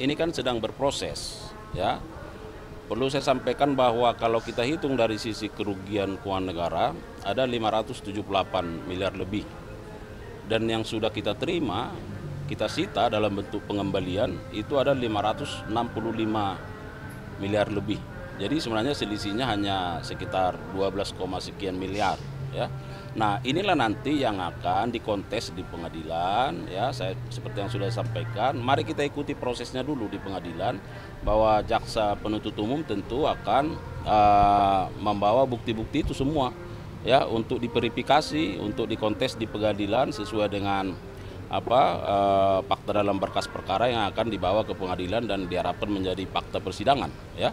ini kan sedang berproses, ya. Perlu saya sampaikan bahwa kalau kita hitung dari sisi kerugian keuangan negara ada 578 miliar lebih. Dan yang sudah kita terima, kita sita dalam bentuk pengembalian itu ada 565 miliar lebih. Jadi sebenarnya selisihnya hanya sekitar 12, sekian miliar, ya. Nah, inilah nanti yang akan dikontes di pengadilan, ya. Saya seperti yang sudah sampaikan, mari kita ikuti prosesnya dulu di pengadilan, bahwa jaksa penuntut umum tentu akan membawa bukti-bukti itu semua, ya, untuk diverifikasi, untuk dikontes di pengadilan sesuai dengan fakta dalam berkas perkara yang akan dibawa ke pengadilan dan diharapkan menjadi fakta persidangan, ya.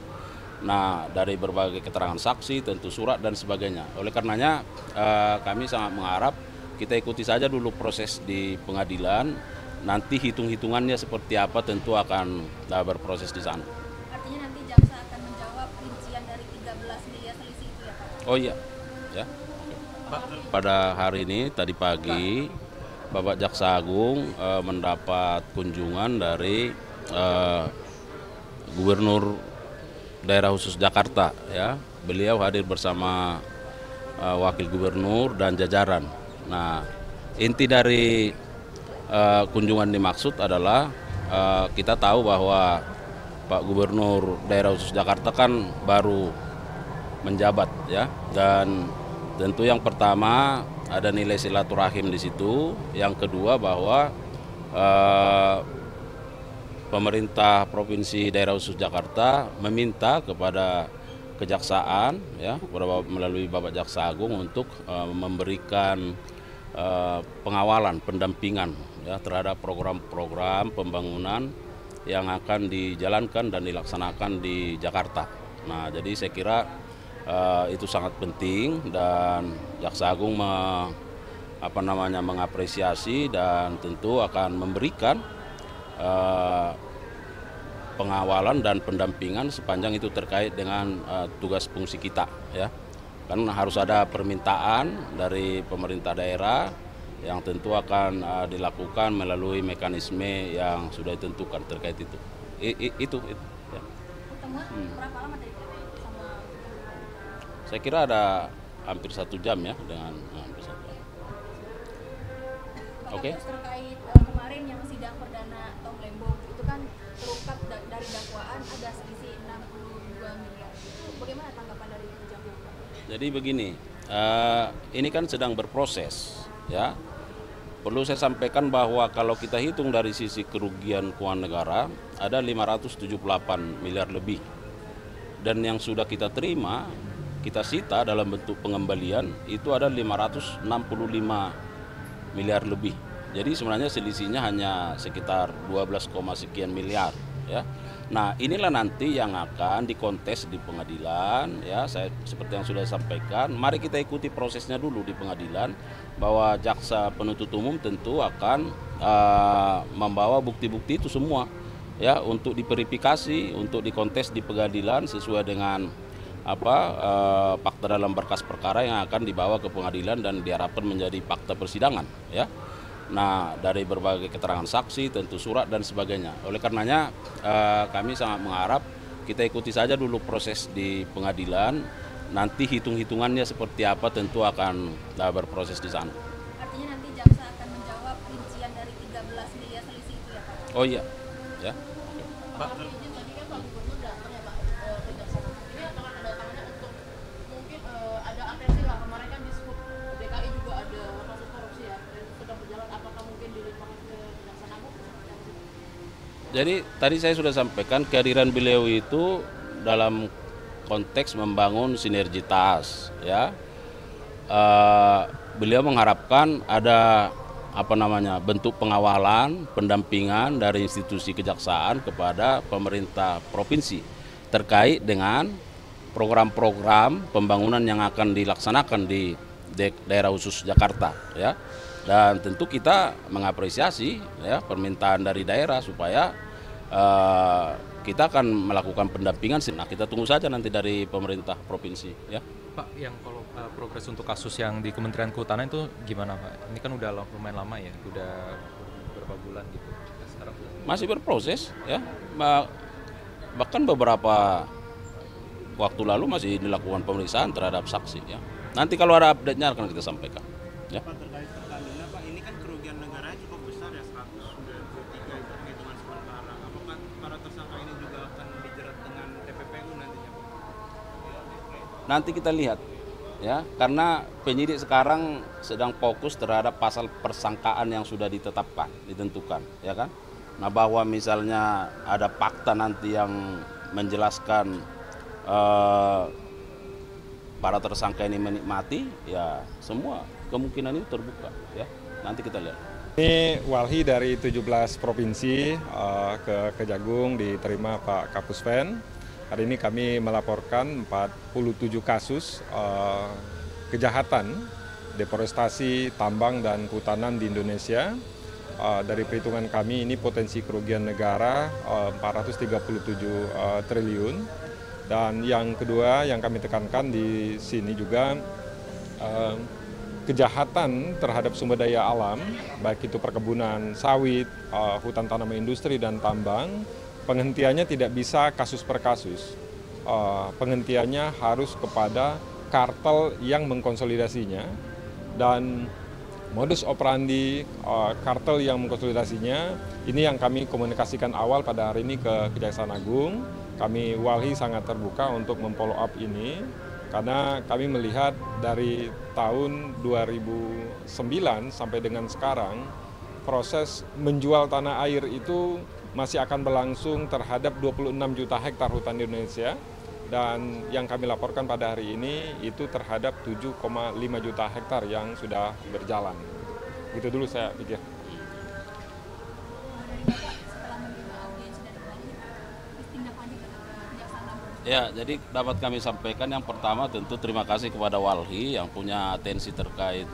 Nah, dari berbagai keterangan saksi, tentu surat dan sebagainya. Oleh karenanya kami sangat mengharap kita ikuti saja dulu proses di pengadilan. Nanti hitung-hitungannya seperti apa tentu akan berproses di sana. Artinya nanti jaksa akan menjawab rincian dari 13 miliar selisih itu ya Pak? Oh iya, ya. Pada hari ini tadi pagi Bapak Jaksa Agung mendapat kunjungan dari Gubernur Daerah Khusus Jakarta, ya. Beliau hadir bersama Wakil Gubernur dan jajaran. Nah, inti dari kunjungan dimaksud adalah kita tahu bahwa Pak Gubernur Daerah Khusus Jakarta kan baru menjabat, ya. Dan tentu yang pertama ada nilai silaturahim di situ. Yang kedua bahwa pemerintah Provinsi Daerah Khusus Jakarta meminta kepada Kejaksaan, ya, melalui Bapak Jaksa Agung untuk memberikan pengawalan, pendampingan, ya, terhadap program-program pembangunan yang akan dijalankan dan dilaksanakan di Jakarta. Nah, jadi saya kira itu sangat penting dan Jaksa Agung mengapresiasi dan tentu akan memberikan pengawalan dan pendampingan sepanjang itu terkait dengan tugas fungsi kita, ya. Karena harus ada permintaan dari pemerintah daerah yang tentu akan dilakukan melalui mekanisme yang sudah ditentukan terkait itu. Itu ya. Pertemuan berapa lama tadi sama? Saya kira ada hampir 1 jam, ya, dengan hampir 1 jam. Oke. Terus terkait kemarin yang sidang perdana Tom Lembong itu kan terungkap dari dakwaan ada selisih 62 miliar. Bagaimana tanggapan dari Kejagung? Jadi begini, ini kan sedang berproses, ya. Perlu saya sampaikan bahwa kalau kita hitung dari sisi kerugian keuangan negara ada 578 miliar lebih. Dan yang sudah kita terima, kita sita dalam bentuk pengembalian itu ada 565 miliar lebih. Jadi sebenarnya selisihnya hanya sekitar 12, sekian miliar, ya. Nah, inilah nanti yang akan dikontes di pengadilan, ya. Saya seperti yang sudah sampaikan, mari kita ikuti prosesnya dulu di pengadilan, bahwa jaksa penuntut umum tentu akan membawa bukti-bukti itu semua, ya, untuk diverifikasi, untuk dikontes di pengadilan sesuai dengan fakta dalam berkas perkara yang akan dibawa ke pengadilan dan diharapkan menjadi fakta persidangan, ya. Nah, dari berbagai keterangan saksi, tentu surat dan sebagainya. Oleh karenanya kami sangat mengharap kita ikuti saja dulu proses di pengadilan. Nanti hitung-hitungannya seperti apa tentu akan berproses di sana. Artinya nanti jaksa akan menjawab rincian dari 13 miliar selisih itu ya Pak? Oh iya, ya. Pak, izin tadi kan Pak Gubernur datang ya Pak ke jaksa. Ini apakah kedatangannya untuk mungkin ada atensi lah, kemarin kan di Sub DKI juga ada kasus korupsi ya, dan sedang berjalan, apakah mungkin dilimpahkan ke Kejaksaan Agung? Jadi tadi saya sudah sampaikan kehadiran beliau itu dalam konteks membangun sinergitas, ya. Beliau mengharapkan ada bentuk pengawalan, pendampingan dari institusi kejaksaan kepada pemerintah provinsi terkait dengan program-program pembangunan yang akan dilaksanakan di daerah khusus Jakarta, ya. Dan tentu kita mengapresiasi, ya, permintaan dari daerah supaya kita akan melakukan pendampingan. Nah, kita tunggu saja nanti dari pemerintah provinsi, ya. Pak, yang kalau progres untuk kasus yang di Kementerian Kehutanan itu gimana Pak? Ini kan udah lumayan lama ya, udah beberapa bulan gitu. Sekarang masih berproses ya. Bahkan beberapa waktu lalu masih dilakukan pemeriksaan terhadap saksi ya. Nanti kalau ada update-nya akan kita sampaikan ya. Pak, terkait Pertamina, Pak, ini kan kerugian negara cukup besar ya, 193 itu perhitungan sementara. Apakah para tersangka ini juga akan dijerat dengan TPPU nantinya, Pak? Nanti kita lihat ya, karena penyidik sekarang sedang fokus terhadap pasal persangkaan yang sudah ditentukan ya kan. Nah, bahwa misalnya ada fakta nanti yang menjelaskan para tersangka ini menikmati, ya semua kemungkinan itu terbuka ya. Nanti kita lihat. Ini walhi dari 17 provinsi ke Kejagung diterima Pak Kapuspen. Hari ini kami melaporkan 47 kasus kejahatan deforestasi, tambang, dan kehutanan di Indonesia. Dari perhitungan kami ini potensi kerugian negara 437 triliun. Dan yang kedua yang kami tekankan di sini juga kejahatan terhadap sumber daya alam, baik itu perkebunan sawit, hutan tanaman industri, dan tambang, penghentiannya tidak bisa kasus per kasus. Penghentiannya harus kepada kartel yang mengkonsolidasinya, dan modus operandi kartel yang mengkonsolidasinya ini yang kami komunikasikan awal pada hari ini ke Kejaksaan Agung. Kami walhi sangat terbuka untuk memfollow up ini karena kami melihat dari tahun 2009 sampai dengan sekarang proses menjual tanah air itu masih akan berlangsung terhadap 26 juta hektar hutan di Indonesia, dan yang kami laporkan pada hari ini itu terhadap 7,5 juta hektar yang sudah berjalan. Itu dulu saya pikir. Ya, jadi dapat kami sampaikan yang pertama tentu terima kasih kepada Walhi yang punya atensi terkait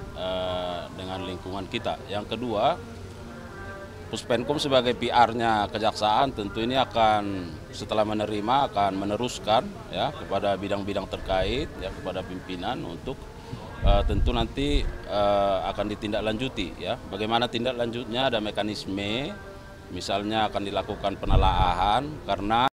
dengan lingkungan kita. Yang kedua, Puspenkum sebagai PR-nya Kejaksaan tentu ini akan setelah menerima akan meneruskan ya kepada bidang-bidang terkait ya, kepada pimpinan untuk tentu nanti akan ditindaklanjuti ya. Bagaimana tindak lanjutnya, ada mekanisme, misalnya akan dilakukan penelaahan karena